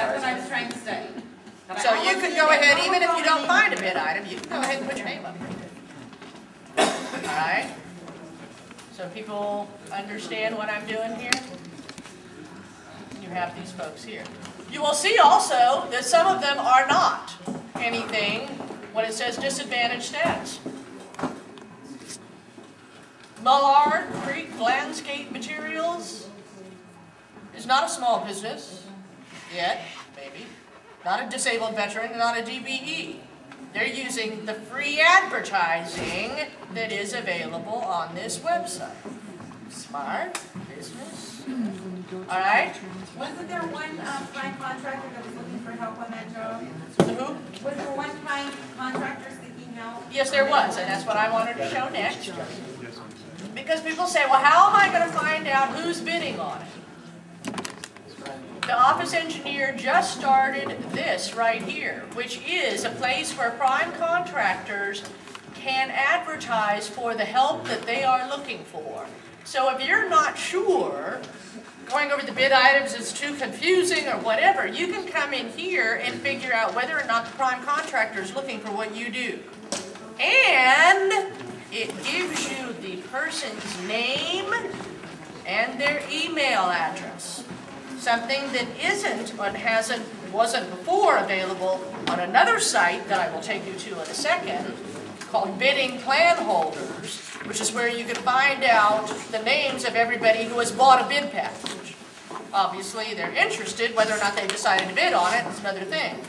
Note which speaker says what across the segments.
Speaker 1: That's what I was trying to study.
Speaker 2: So you can go ahead, even if you don't find a bid item, you can go ahead and put your name up. Alright? So people understand what I'm doing here? You have these folks here. You will see also that some of them are not anything when it says disadvantaged status. Mullard Creek Landscape Materials is not a small business yet, maybe. Not a disabled veteran, not a DVBE. They're using the free advertising that is available on this website. Smart business. All right?
Speaker 1: Wasn't there one prime contractor that was looking for help on that job?
Speaker 2: Who?
Speaker 1: Was there one prime contractor seeking help?
Speaker 2: Yes, there was, and that's what I wanted to show next. Because people say, well, how am I going to find out who's bidding on it? The office engineer just started this right here, which is a place where prime contractors can advertise for the help that they are looking for. So if you're not sure, going over the bid items is too confusing or whatever, you can come in here and figure out whether or not the prime contractor is looking for what you do. And it gives you the person's name and their email address. Something that isn't or wasn't before available on another site that I will take you to in a second, called Bidding Plan Holders, which is where you can find out the names of everybody who has bought a bid package. Obviously, they're interested. Whether or not they decided to bid on it is another thing.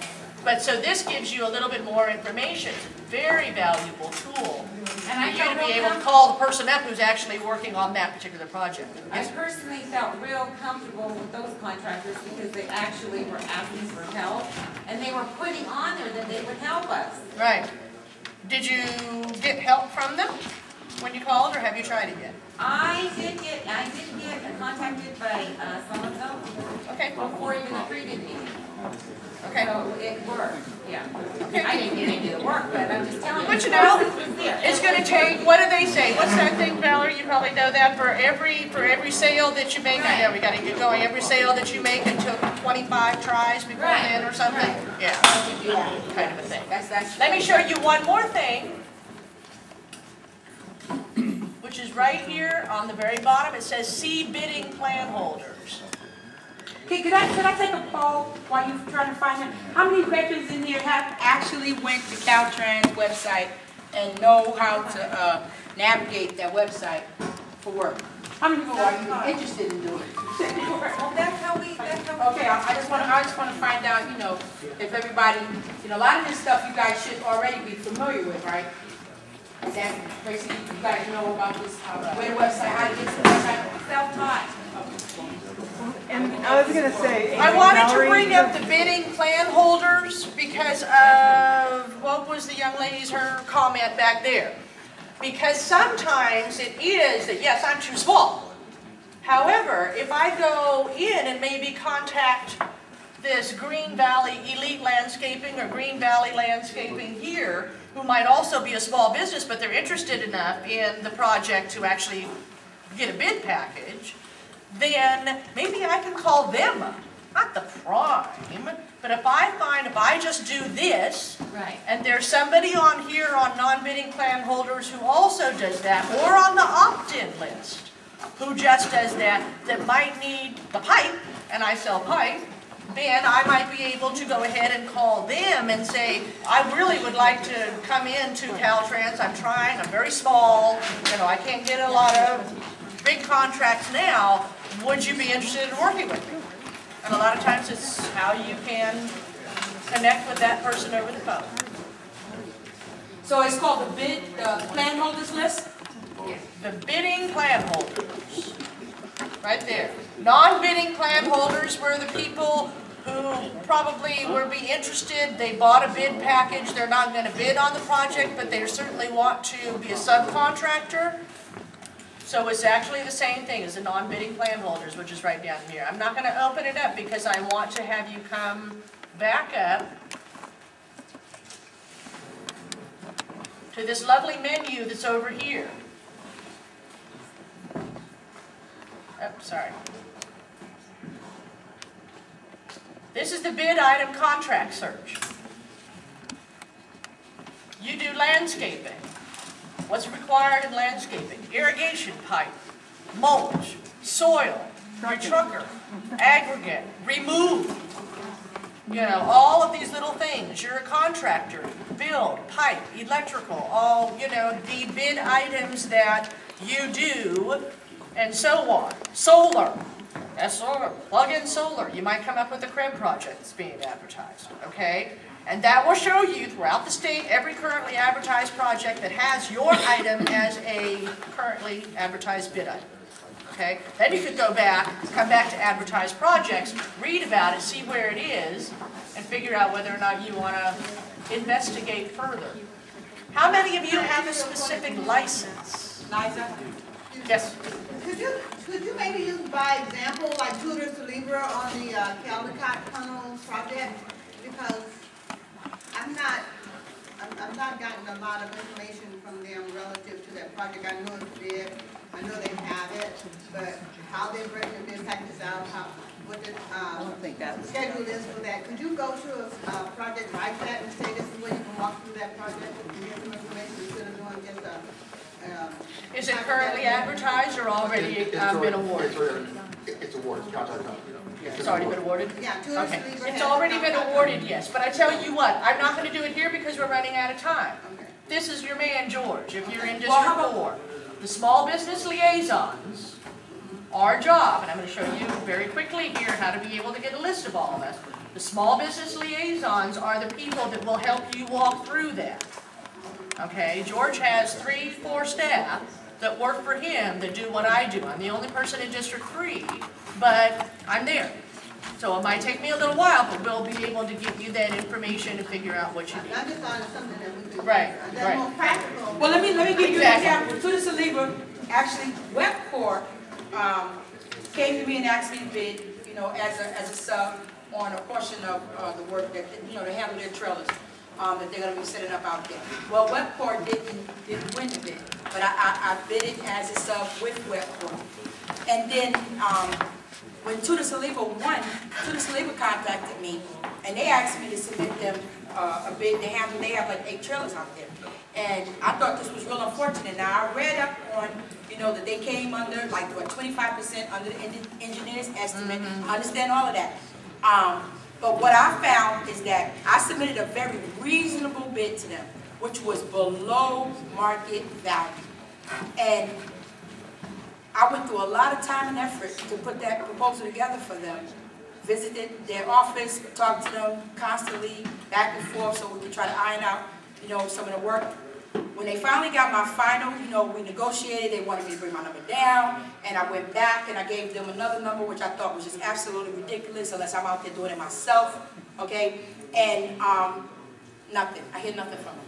Speaker 2: But so this gives you a little bit more information. Very valuable tool for you to be able to call the person up who's actually working on that particular project.
Speaker 1: Yes. I personally felt real comfortable with those contractors because they actually were asking for help, and they were putting on there that they would help us.
Speaker 2: Right. Did you get help from them when you called, or have you tried it yet?
Speaker 1: I did get contacted by some of them. Okay. Before even the pre-bid meeting.
Speaker 2: Okay.
Speaker 1: So it worked. Yeah. Okay. I didn't get into the work, but I'm just telling you.
Speaker 2: But you know, it's going to take. What do they say? What's that thing, Valerie? You probably know that. For every sale that you make, I know we got to get going. Every sale that you make, it took 25 tries before then, or something. Right. Yeah. Kind of a thing. That's Let me show you one more thing, which is right here on the very bottom. It says "See Bidding Plan Holders."
Speaker 3: Okay, could I take a poll while you're trying to find out how many veterans in here have actually went to Caltrans website and know how to navigate that website for work? How many people are you interested in doing?
Speaker 1: Well, that's how we.
Speaker 3: Okay, I just want to find out, you know, if everybody, you know, a lot of this stuff you guys should already be familiar with, right? Exactly. Tracy, you guys know about this website, how to get to the website?
Speaker 1: Self-taught.
Speaker 4: And I was going to say,
Speaker 2: I wanted to bring up the bidding plan holders because of, what was the young lady's, her comment back there. Because sometimes it is that, yes, I'm too small. However, if I go in and maybe contact this Green Valley Elite Landscaping or Green Valley Landscaping here, who might also be a small business, but they're interested enough in the project to actually get a bid package, then maybe I can call them up. Not the prime, but if I just do this,
Speaker 1: right,
Speaker 2: and there's somebody on here on non-bidding plan holders who also does that, or on the opt-in list, who just does that, that might need the pipe, and I sell pipe, then I might be able to go ahead and call them and say, I really would like to come into Caltrans. I'm trying, I'm very small, you know, I can't get a lot of big contracts now. Would you be interested in working with me? And a lot of times it's how you can connect with that person over the phone.
Speaker 3: So it's called the plan holders list?
Speaker 2: The bidding plan holders. Right there. Non-bidding plan holders were the people who probably would be interested. They bought a bid package. They're not going to bid on the project, but they certainly want to be a subcontractor. So it's actually the same thing as the non-bidding plan holders, which is right down here. I'm not going to open it up because I want to have you come back up to this lovely menu that's over here. Oh, sorry. This is the bid item contract search. You do landscaping. What's required in landscaping? Irrigation pipe, mulch, soil, your trucker, aggregate, remove. You know, all of these little things. You're a contractor. Build, pipe, electrical, all, you know, the bid items that you do, and so on. Solar. That's solar. Plug in solar. You might come up with a crib project that's being advertised, okay? And that will show you throughout the state every currently advertised project that has your item as a currently advertised bid item. Okay? Then you could go back, come back to advertised projects, read about it, see where it is, and figure out whether or not you want to investigate further. How many of you have a specific license?
Speaker 3: Liza?
Speaker 2: Yes.
Speaker 5: Could you maybe use by example like Tudor Saliba on the Caldecott Tunnel project? Because I've not gotten a lot of information from them relative to that project. I know it's bid, I know they have it, but how they bring the bid packages out, what the schedule is for that. Could you go to a project like that and say this is where you can walk through that project and get some information instead of doing just a
Speaker 2: is it currently advertised or already been awarded?
Speaker 6: It's awarded.
Speaker 2: It's already been awarded?
Speaker 5: Yeah, Tudor
Speaker 2: Okay.
Speaker 5: Saliba
Speaker 2: It's
Speaker 5: has
Speaker 2: already been
Speaker 5: contract.
Speaker 2: awarded, yes. But I tell you what, I'm not going to do it here because we're running out of time.
Speaker 5: Okay.
Speaker 2: This is your man, George, if you're in
Speaker 3: Well, how
Speaker 2: District 4. The small business liaisons, our job, and I'm going to show you very quickly here how to be able to get a list of all of us. The small business liaisons are the people that will help you walk through that. Okay, George has 3-4 staff that work for him that do what I do. I'm the only person in District 3, but I'm there. So it might take me a little while, but we'll be able to give you that information and figure out what you need.
Speaker 5: I just thought it's something that we could do.
Speaker 2: Right,
Speaker 5: That's
Speaker 2: right.
Speaker 5: more practical.
Speaker 3: Well, let me give you an
Speaker 2: Exactly.
Speaker 3: example. Tudor Saliba, actually, Webcorp came to me and asked me to bid, you know, as a sub on a portion of the work that, you know, they have their trailers that they're going to be setting up out there. Well, Webcorp didn't win the bid, but I bid it as a sub with Webcorp. And then when Tudor Saliba won, Tudor Saliba contacted me, and they asked me to submit them a bid. They have like 8 trailers out there, and I thought this was real unfortunate. Now I read up on, you know, that they came under like what 25% under the engineer's estimate. I understand all of that, but what I found is that I submitted a very reasonable bid to them, which was below market value, and I went through a lot of time and effort to put that proposal together for them. Visited their office, talked to them constantly, back and forth, so we could try to iron out, you know, some of the work. When they finally got my final, you know, we negotiated, they wanted me to bring my number down, and I went back and I gave them another number, which I thought was just absolutely ridiculous, unless I'm out there doing it myself, okay? And nothing, I hear nothing from them.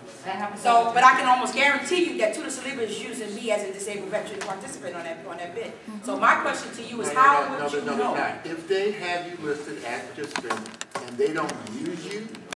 Speaker 3: So, but I can almost guarantee you that Tudor Saliba is using me as a disabled veteran participant on that bid. So my question to you is, how would you know?
Speaker 6: If they have you listed as participant and they don't use you,